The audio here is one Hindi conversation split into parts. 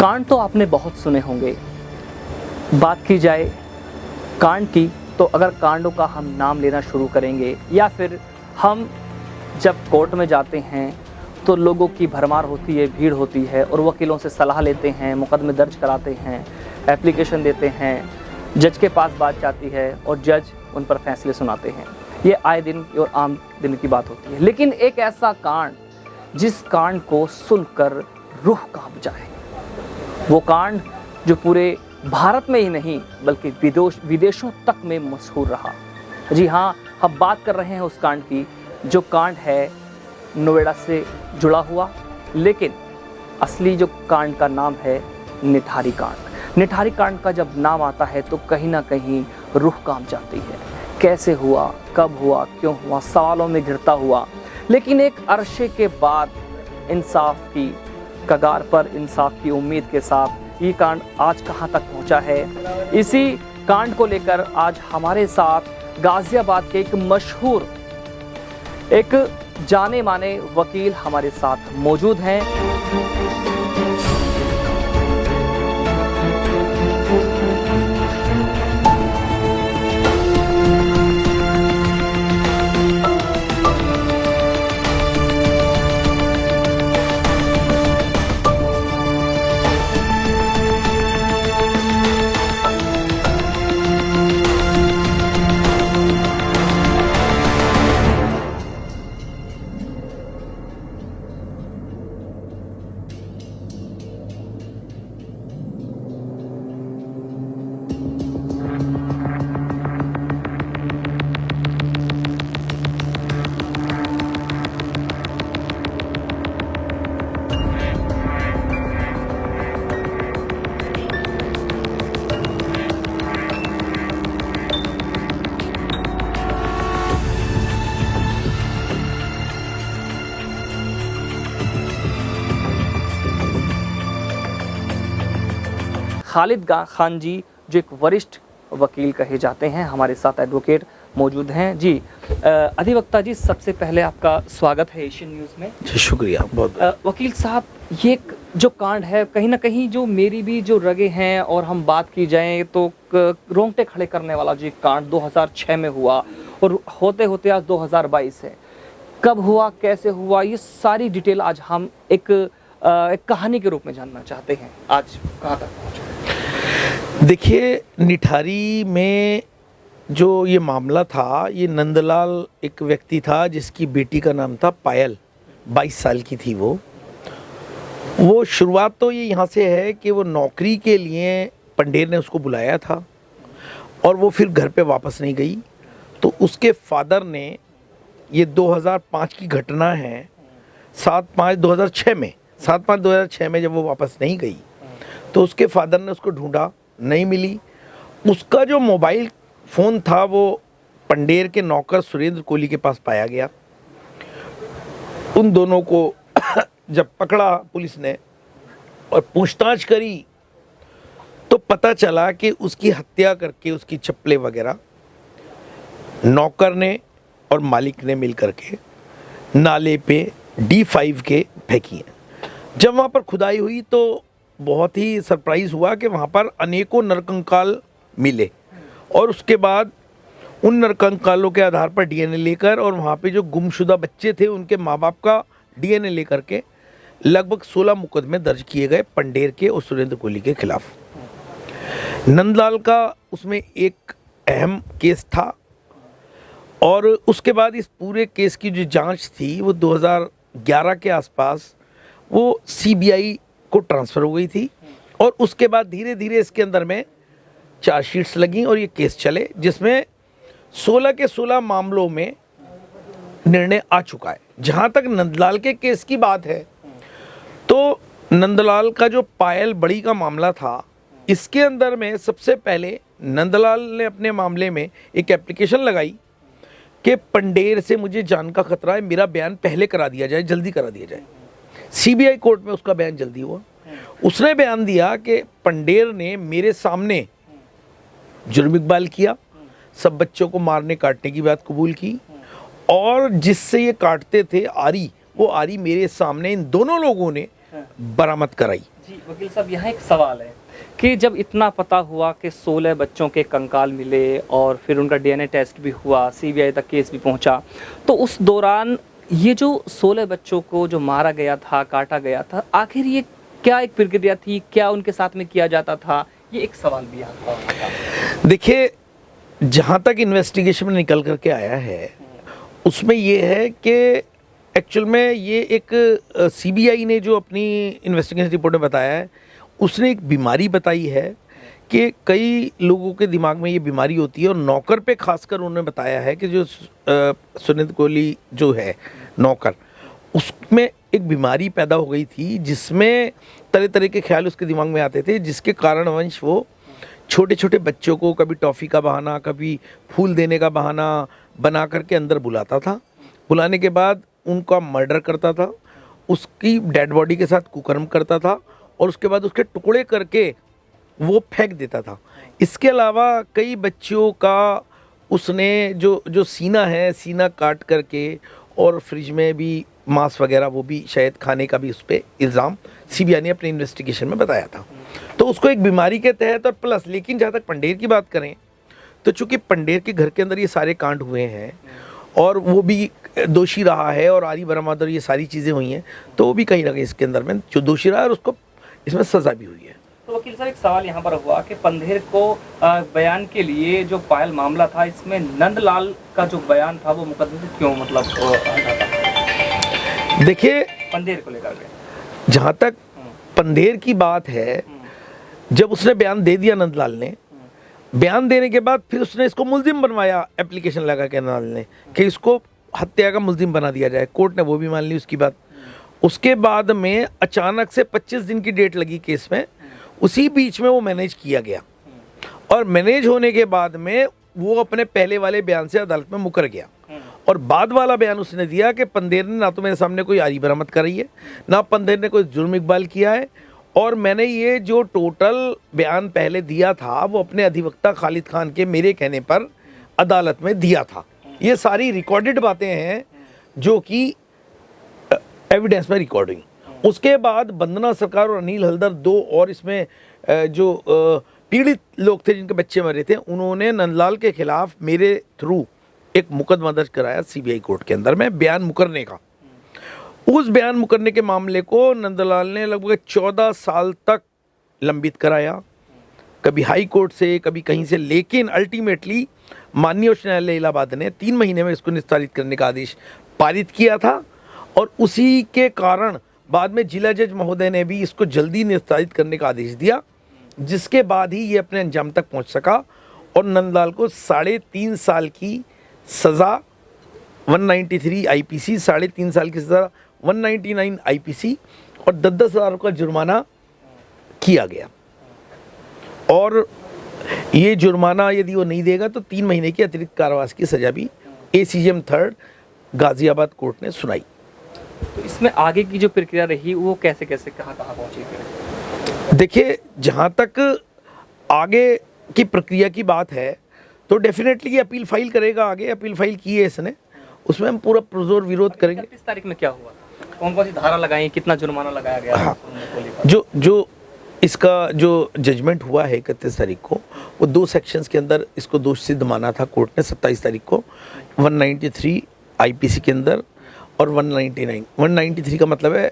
कांड तो आपने बहुत सुने होंगे। बात की जाए कांड की, तो अगर कांडों का हम नाम लेना शुरू करेंगे या फिर हम जब कोर्ट में जाते हैं तो लोगों की भरमार होती है, भीड़ होती है और वकीलों से सलाह लेते हैं, मुकदमे दर्ज कराते हैं, एप्लीकेशन देते हैं, जज के पास बात जाती है और जज उन पर फैसले सुनाते हैं। ये आए दिन और आम दिन की बात होती है। लेकिन एक ऐसा कांड जिस कांड को सुनकर रूह कांप जाए, वो कांड जो पूरे भारत में ही नहीं बल्कि विदेशों तक में मशहूर रहा। जी हाँ, हम बात कर रहे हैं उस कांड की जो कांड है नोएडा से जुड़ा हुआ, लेकिन असली जो कांड का नाम है निठारी कांड। निठारी कांड का जब नाम आता है तो कहीं ना कहीं रूह कांप जाती है। कैसे हुआ, कब हुआ, क्यों हुआ, सवालों में घिरता हुआ। लेकिन एक अरसे के बाद इंसाफ की कगार पर, इंसाफ की उम्मीद के साथ ये कांड आज कहां तक पहुंचा है, इसी कांड को लेकर आज हमारे साथ गाजियाबाद के एक मशहूर, एक जाने माने वकील हमारे साथ मौजूद हैं। खालिद खान जी जो एक वरिष्ठ वकील कहे जाते हैं, हमारे साथ एडवोकेट मौजूद हैं। जी अधिवक्ता जी, सबसे पहले आपका स्वागत है एशियन न्यूज़ में। जी शुक्रिया बहुत। वकील साहब, ये जो कांड है कहीं ना कहीं जो मेरी भी जो रगे हैं और हम बात की जाए तो रोंगटे खड़े करने वाला जो कांड 2006 में हुआ और होते होते आज 2022 है। कब हुआ, कैसे हुआ, ये सारी डिटेल आज हम एक कहानी के रूप में जानना चाहते हैं। आज कहाँ तक पहुँचा? देखिए, निठारी में जो ये मामला था, ये नंदलाल एक व्यक्ति था जिसकी बेटी का नाम था पायल, 22 साल की थी वो शुरुआत तो ये यहाँ से है कि वो नौकरी के लिए पंडेर ने उसको बुलाया था और वो फिर घर पे वापस नहीं गई। तो उसके फादर ने, ये 2005 की घटना है, 7/5/2006 में जब वो वापस नहीं गई तो उसके फादर ने उसको ढूंढा, नहीं मिली। उसका जो मोबाइल फ़ोन था वो पंडेर के नौकर सुरेंद्र कोहली के पास पाया गया। उन दोनों को जब पकड़ा पुलिस ने और पूछताछ करी तो पता चला कि उसकी हत्या करके उसकी चप्पलें वगैरह नौकर ने और मालिक ने मिल करके नाले पे D5 के फेंकी हैं। जब वहाँ पर खुदाई हुई तो बहुत ही सरप्राइज़ हुआ कि वहाँ पर अनेकों नरकंकाल मिले और उसके बाद उन नरकंकालों के आधार पर DNA लेकर और वहाँ पे जो गुमशुदा बच्चे थे उनके माँ बाप का DNA लेकर के लगभग 16 मुकदमे दर्ज किए गए पंडेर के और सुरेंद्र कोहली के खिलाफ। नंदलाल का उसमें एक अहम केस था और उसके बाद इस पूरे केस की जो जांच थी वो 2011 के आसपास वो CBI को ट्रांसफ़र हो गई थी और उसके बाद धीरे धीरे इसके अंदर में चार्जशीट्स लगी और ये केस चले, जिसमें 16 के 16 मामलों में निर्णय आ चुका है। जहाँ तक नंदलाल के केस की बात है तो नंदलाल का जो पायल बड़ी का मामला था, इसके अंदर में सबसे पहले नंदलाल ने अपने मामले में एक एप्लीकेशन लगाई कि पंडेर से मुझे जान का खतरा है, मेरा बयान पहले करा दिया जाए, जल्दी करा दिया जाए। CBI कोर्ट में उसका बयान जल्दी हुआ। उसने बयान दिया कि पंडेर ने मेरे सामने जुर्म इकबाल किया, सब बच्चों को मारने काटने की बात कबूल की और जिससे ये काटते थे आरी, वो आरी मेरे सामने इन दोनों लोगों ने बरामद कराई। जी वकील साहब, यहाँ एक सवाल है कि जब इतना पता हुआ कि 16 बच्चों के कंकाल मिले और फिर उनका डीएनए टेस्ट भी हुआ, सीबीआई तक केस भी पहुंचा, तो उस दौरान ये जो 16 बच्चों को जो मारा गया था, काटा गया था, आखिर ये क्या एक प्रक्रिया थी, क्या उनके साथ में किया जाता था? ये एक सवाल भी यहाँ था। देखिए, जहाँ तक इन्वेस्टिगेशन में निकल करके आया है उसमें ये है कि एक्चुअल में ये एक सीबीआई ने जो अपनी इन्वेस्टिगेशन रिपोर्ट में बताया है, उसने एक बीमारी बताई है कि कई लोगों के दिमाग में ये बीमारी होती है, और नौकर पे खासकर उन्होंने बताया है कि जो सुनील कोहली जो है नौकर, उसमें एक बीमारी पैदा हो गई थी जिसमें तरह तरह के ख्याल उसके दिमाग में आते थे, जिसके कारणवश वो छोटे छोटे बच्चों को कभी टॉफ़ी का बहाना, कभी फूल देने का बहाना बना करके अंदर बुलाता था। बुलाने के बाद उनका मर्डर करता था, उसकी डेड बॉडी के साथ कुकर्म करता था, और उसके बाद उसके टुकड़े करके वो फेंक देता था। इसके अलावा कई बच्चों का उसने जो सीना है, सीना काट करके और फ्रिज में भी मांस वगैरह वो भी शायद खाने का भी उस पर इल्ज़ाम सीबीआई ने अपने इन्वेस्टिगेशन में बताया था। तो उसको एक बीमारी के तहत और प्लस, लेकिन जहाँ तक पंडेर की बात करें तो चूँकि पंडेर के घर के अंदर ये सारे कांड हुए हैं और वो भी दोषी रहा है और आरी बरामद और ये सारी चीज़ें हुई हैं, तो वो भी कहीं ना कहीं इसके अंदर में जो दोषी रहा है और उसको इसमें सज़ा भी हुई है। तो वकील साहब, एक सवाल यहाँ पर हुआ कि पंधेर को बयान के लिए जो पायल मामला था, इसमें नंदलाल का जो बयान था वो मुकदमे से क्यों मतलब हटा था? देखिए, पंधेर को लेकर के जहाँ तक पंधेर की बात है, जब उसने बयान दे दिया नंदलाल ने, बयान देने के बाद फिर उसने इसको मुल्जिम बनवाया, एप्लीकेशन लगा के नंदलाल ने कि इसको हत्या का मुल्जिम बना दिया जाए। कोर्ट ने वो भी मान ली उसकी बात। उसके बाद में अचानक से 25 दिन की डेट लगी केस में, उसी बीच में वो मैनेज किया गया, और मैनेज होने के बाद में वो अपने पहले वाले बयान से अदालत में मुकर गया, और बाद वाला बयान उसने दिया कि पंधेर ने ना तो मेरे सामने कोई आरी बरामद कराई है, ना पंधेर ने कोई जुर्म इकबाल किया है, और मैंने ये जो टोटल बयान पहले दिया था वो अपने अधिवक्ता खालिद खान के मेरे कहने पर अदालत में दिया था। ये सारी रिकॉर्डेड बातें हैं जो कि एविडेंस में रिकॉर्डिंग। उसके बाद वंदना सरकार और अनिल हलदर, दो और इसमें जो पीड़ित लोग थे जिनके बच्चे मरे थे, उन्होंने नंदलाल के खिलाफ मेरे थ्रू एक मुकदमा दर्ज कराया सीबीआई कोर्ट के अंदर में बयान मुकरने का। उस बयान मुकरने के मामले को नंदलाल ने लगभग 14 साल तक लंबित कराया, कभी हाई कोर्ट से कभी कहीं से, लेकिन अल्टीमेटली माननीय उच्च न्यायालय इलाहाबाद ने 3 महीने में इसको निस्तारित करने का आदेश पारित किया था, और उसी के कारण बाद में जिला जज महोदय ने भी इसको जल्दी निस्तारित करने का आदेश दिया, जिसके बाद ही ये अपने अंजाम तक पहुंच सका, और नंदलाल को 3.5 साल की सज़ा 193 आईपीसी, 3.5 साल की सज़ा 199 आईपीसी और 10-10 हज़ार का जुर्माना किया गया। और ये जुर्माना यदि वो नहीं देगा तो 3 महीने की अतिरिक्त कारावास की सज़ा भी एसीजेएम 3 गाज़ियाबाद कोर्ट ने सुनाई। तो इसमें आगे की जो प्रक्रिया रही वो कैसे कैसे कहाँ पहुँची फिर? देखिए, जहाँ तक आगे की प्रक्रिया की बात है तो डेफिनेटली ये अपील फाइल करेगा। आगे अपील फाइल की है इसने, उसमें हम पूरा पुरजोर विरोध करेंगे। 31 तारीख में क्या हुआ, कौन कौन सी धारा लगाई, कितना जुर्माना लगाया गया? हाँ, जो इसका जो जजमेंट हुआ है 31 तारीख को, वो 2 सेक्शंस के अंदर इसको दोष सिद्ध माना था कोर्ट ने 27 तारीख को, 193 आईपीसी के अंदर और 199। 193 का मतलब है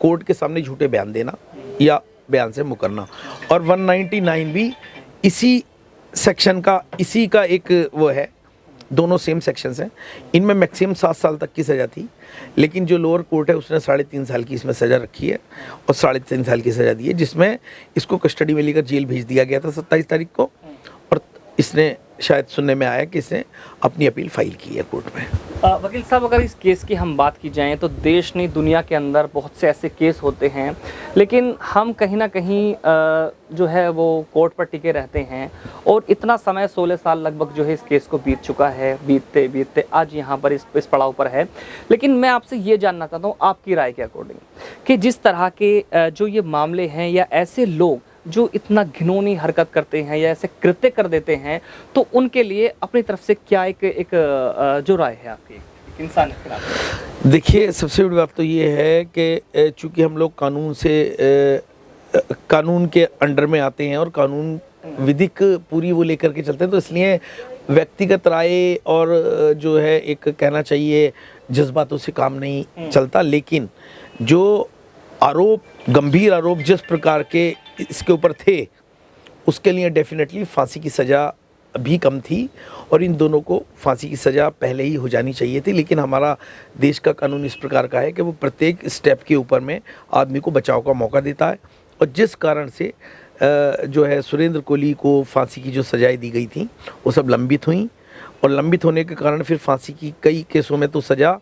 कोर्ट के सामने झूठे बयान देना या बयान से मुकरना, और 199 भी इसी सेक्शन का, इसी का एक वो है, दोनों सेम सेक्शंस हैं। इनमें मैक्सिमम 7 साल तक की सज़ा थी, लेकिन जो लोअर कोर्ट है उसने 3.5 साल की इसमें सज़ा रखी है और 3.5 साल की सज़ा दी है, जिसमें इसको कस्टडी में लेकर जेल भेज दिया गया था 27 तारीख को, और इसने शायद सुनने में आया कि इसने अपनी अपील फाइल की है कोर्ट में। वकील साहब, अगर इस केस की हम बात की जाए तो देश नहीं दुनिया के अंदर बहुत से ऐसे केस होते हैं, लेकिन हम कहीं ना कहीं जो है वो कोर्ट पर टिके रहते हैं, और इतना समय 16 साल लगभग जो है इस केस को बीत चुका है, बीतते बीतते आज यहाँ पर इस पड़ाव पर है। लेकिन मैं आपसे ये जानना चाहता हूँ आपकी राय के अकॉर्डिंग कि जिस तरह के जो ये मामले हैं या ऐसे लोग जो इतना घिनौनी हरकत करते हैं या ऐसे कृत्य कर देते हैं, तो उनके लिए अपनी तरफ से क्या एक जो राय है आपकी एक इंसान के खिलाफ? देखिए, सबसे बड़ी बात तो ये है कि चूँकि हम लोग कानून से कानून के अंडर में आते हैं और कानून विधिक पूरी वो लेकर के चलते हैं, तो इसलिए व्यक्तिगत राय और जो है एक कहना चाहिए जज्बातों से काम नहीं चलता। लेकिन जो आरोप, गंभीर आरोप जिस प्रकार के इसके ऊपर थे, उसके लिए डेफिनेटली फांसी की सज़ा भी कम थी और इन दोनों को फांसी की सज़ा पहले ही हो जानी चाहिए थी। लेकिन हमारा देश का कानून इस प्रकार का है कि वो प्रत्येक स्टेप के ऊपर में आदमी को बचाव का मौका देता है, और जिस कारण से जो है सुरेंद्र कोहली को फांसी की जो सज़ाएं दी गई थी वो सब लंबित हुई, और लंबित होने के कारण फिर फांसी की कई केसों में तो सज़ा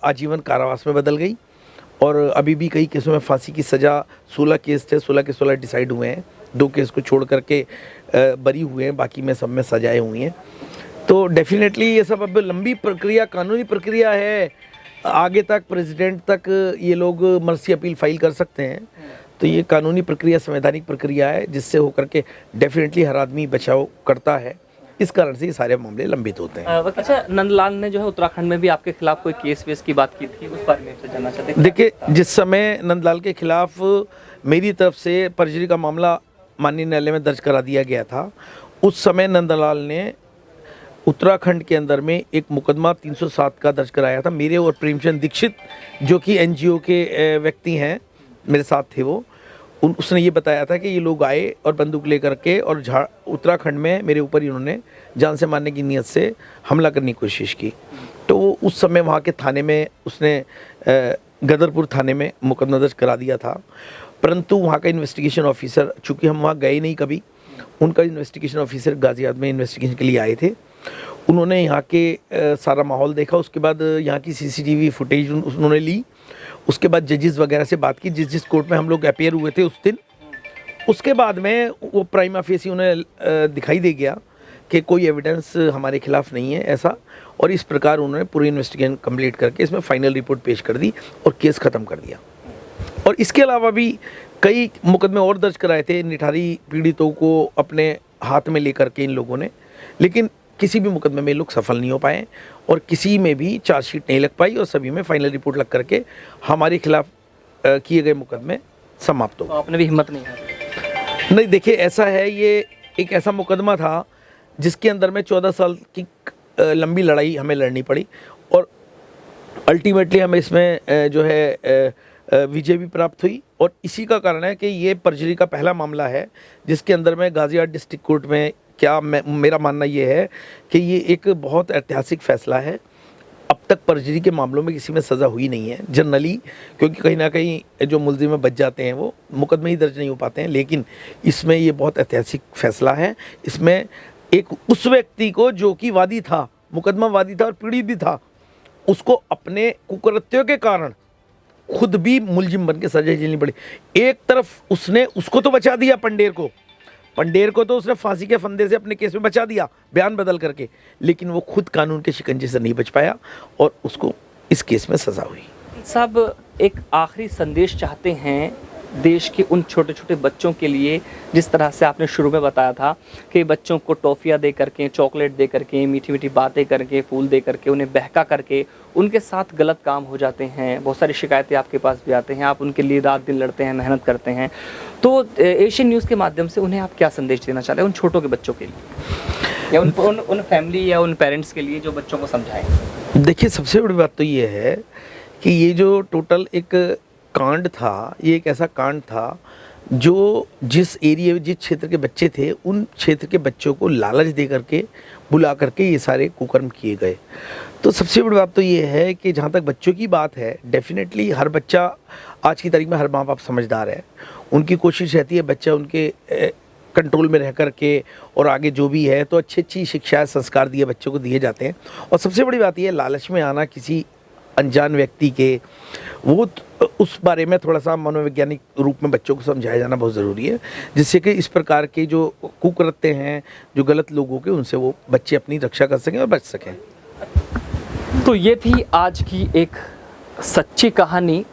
आजीवन कारावास में बदल गई, और अभी भी कई केसों में फांसी की सज़ा 16 केस थे, 16 के 16 डिसाइड हुए हैं, 2 केस को छोड़ करके बरी हुए हैं, बाकी में सब में सजाएं हुई हैं। तो डेफिनेटली ये सब अब लंबी प्रक्रिया, कानूनी प्रक्रिया है, आगे तक प्रेसिडेंट तक ये लोग मर्सी अपील फाइल कर सकते हैं। तो ये कानूनी प्रक्रिया संवैधानिक प्रक्रिया है जिससे होकर के डेफिनेटली हर आदमी बचाव करता है, इस कारण से ये सारे मामले लंबित होते हैं। अच्छा, नंदलाल ने जो है उत्तराखंड में भी आपके खिलाफ कोई केस वेस की बात की थी, उस बारे में आपसे जानना चाहते हैं। देखिए, जिस समय नंदलाल के खिलाफ मेरी तरफ से परजुरी का मामला माननीय न्यायालय में दर्ज करा दिया गया था, उस समय नंदलाल ने उत्तराखंड के अंदर में एक मुकदमा 307 का दर्ज कराया था। मेरे और प्रेमचंद दीक्षित जो कि एनजीओ के व्यक्ति हैं, मेरे साथ थे वो, उसने ये बताया था कि ये लोग आए और बंदूक लेकर के और उत्तराखंड में मेरे ऊपर इन्होंने जान से मारने की नीयत से हमला करने की कोशिश की। तो उस समय वहाँ के थाने में उसने गदरपुर थाने में मुकदमा दर्ज करा दिया था, परंतु वहाँ का इन्वेस्टिगेशन ऑफिसर, चूँकि हम वहाँ गए नहीं कभी, उनका इन्वेस्टिगेशन ऑफिसर गाजियाबाद में इन्वेस्टिगेशन के लिए आए थे, उन्होंने यहाँ के सारा माहौल देखा, उसके बाद यहाँ की सीसीटीवी फुटेज उन्होंने ली, उसके बाद जजेस वगैरह से बात की, जिस कोर्ट में हम लोग अपेयर हुए थे उस दिन, उसके बाद में वो प्राइमा फेसी उन्हें दिखाई दे गया कि कोई एविडेंस हमारे खिलाफ नहीं है ऐसा, और इस प्रकार उन्होंने पूरी इन्वेस्टिगेशन कंप्लीट करके इसमें फाइनल रिपोर्ट पेश कर दी और केस ख़त्म कर दिया। और इसके अलावा भी कई मुकदमे और दर्ज कराए थे निठारी पीड़ितों को अपने हाथ में लेकर के इन लोगों ने, लेकिन किसी भी मुकदमे में लोग सफल नहीं हो पाए और किसी में भी चार्जशीट नहीं लग पाई और सभी में फाइनल रिपोर्ट लग करके हमारे खिलाफ किए गए मुकदमे समाप्त हो। तो आपने भी हिम्मत नहीं हारी? नहीं, देखिए ऐसा है, ये एक ऐसा मुकदमा था जिसके अंदर में 14 साल की लंबी लड़ाई हमें लड़नी पड़ी और अल्टीमेटली हमें इसमें जो है विजय भी प्राप्त हुई। और इसी का कारण है कि ये परजुरी का पहला मामला है जिसके अंदर में गाजियाबाद डिस्ट्रिक्ट कोर्ट में मेरा मानना ये है कि ये एक बहुत ऐतिहासिक फैसला है। अब तक परजुरी के मामलों में किसी में सज़ा हुई नहीं है जनरली, क्योंकि कहीं ना कहीं जो मुलजिम में बच जाते हैं वो मुकदमे ही दर्ज नहीं हो पाते हैं, लेकिन इसमें ये बहुत ऐतिहासिक फैसला है। इसमें एक उस व्यक्ति को जो कि वादी था, मुकदमा वादी था और पीड़ित भी था, उसको अपने कुकृत्यों के कारण खुद भी मुलजिम बन के सजा झेलनी पड़ी। एक तरफ उसने उसको तो बचा दिया, पंडेर को तो उसने फांसी के फंदे से अपने केस में बचा दिया बयान बदल करके, लेकिन वो खुद कानून के शिकंजे से नहीं बच पाया और उसको इस केस में सज़ा हुई। साहब, एक आखिरी संदेश चाहते हैं देश के उन छोटे छोटे बच्चों के लिए, जिस तरह से आपने शुरू में बताया था कि बच्चों को टॉफ़ियाँ दे करके, चॉकलेट दे करके, मीठी मीठी बातें करके, फूल दे करके, उन्हें बहका करके उनके साथ गलत काम हो जाते हैं। बहुत सारी शिकायतें आपके पास भी आते हैं, आप उनके लिए रात दिन लड़ते हैं, मेहनत करते हैं। तो एशियन न्यूज़ के माध्यम से उन्हें आप क्या संदेश देना चाहते हैं उन छोटों के बच्चों के लिए, या उन फैमिली या उन पेरेंट्स के लिए जो बच्चों को समझाएं? देखिए, सबसे बड़ी बात तो ये है कि ये जो टोटल एक कांड था, ये एक ऐसा कांड था जो जिस एरिया, जिस क्षेत्र के बच्चे थे, उन क्षेत्र के बच्चों को लालच दे करके बुला करके ये सारे कुकर्म किए गए। तो सबसे बड़ी बात तो ये है कि जहाँ तक बच्चों की बात है, डेफिनेटली हर बच्चा आज की तारीख में, हर माँ बाप समझदार है, उनकी कोशिश रहती है बच्चा उनके कंट्रोल में रह कर के और आगे जो भी है तो अच्छी शिक्षा संस्कार दिए बच्चों को दिए जाते हैं। और सबसे बड़ी बात यह है, लालच में आना किसी अनजान व्यक्ति के, वो उस बारे में थोड़ा सा मनोवैज्ञानिक रूप में बच्चों को समझाया जाना बहुत ज़रूरी है, जिससे कि इस प्रकार के जो कुकृत्य हैं, जो गलत लोगों के, उनसे वो बच्चे अपनी रक्षा कर सकें और बच सकें। तो ये थी आज की एक सच्ची कहानी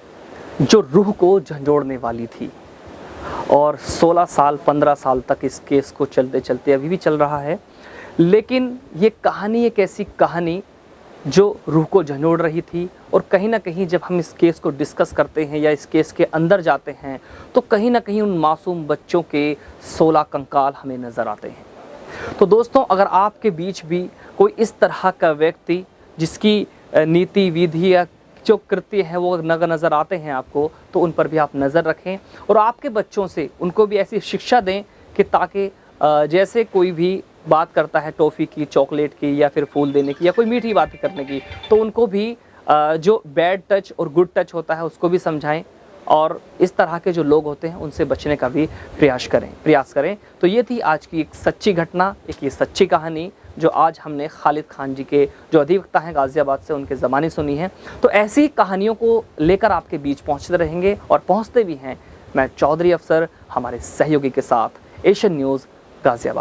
जो रूह को झंझोड़ने वाली थी, और 16 साल 15 साल तक इस केस को चलते चलते अभी भी चल रहा है। लेकिन ये कहानी एक ऐसी कहानी जो रूह को झंझोड़ रही थी। और कहीं ना कहीं जब हम इस केस को डिस्कस करते हैं या इस केस के अंदर जाते हैं तो कहीं ना कहीं उन मासूम बच्चों के 16 कंकाल हमें नज़र आते हैं। तो दोस्तों, अगर आपके बीच भी कोई इस तरह का व्यक्ति जिसकी नीति विधि या जो कृत्य है वो नज़र आते हैं आपको, तो उन पर भी आप नज़र रखें और आपके बच्चों से उनको भी ऐसी शिक्षा दें कि ताकि जैसे कोई भी बात करता है टॉफ़ी की, चॉकलेट की या फिर फूल देने की या कोई मीठी बातें करने की, तो उनको भी जो बैड टच और गुड टच होता है उसको भी समझाएं और इस तरह के जो लोग होते हैं उनसे बचने का भी प्रयास करें। तो ये थी आज की एक सच्ची घटना, एक ये सच्ची कहानी जो आज हमने खालिद खान जी के जो अधिवक्ता हैं गाज़ियाबाद से, उनके ज़माने सुनी है। तो ऐसी कहानियों को लेकर आपके बीच पहुँचते रहेंगे और पहुँचते भी हैं। मैं चौधरी अफसर हमारे सहयोगी के साथ, एशियन न्यूज़ गाज़ियाबाद।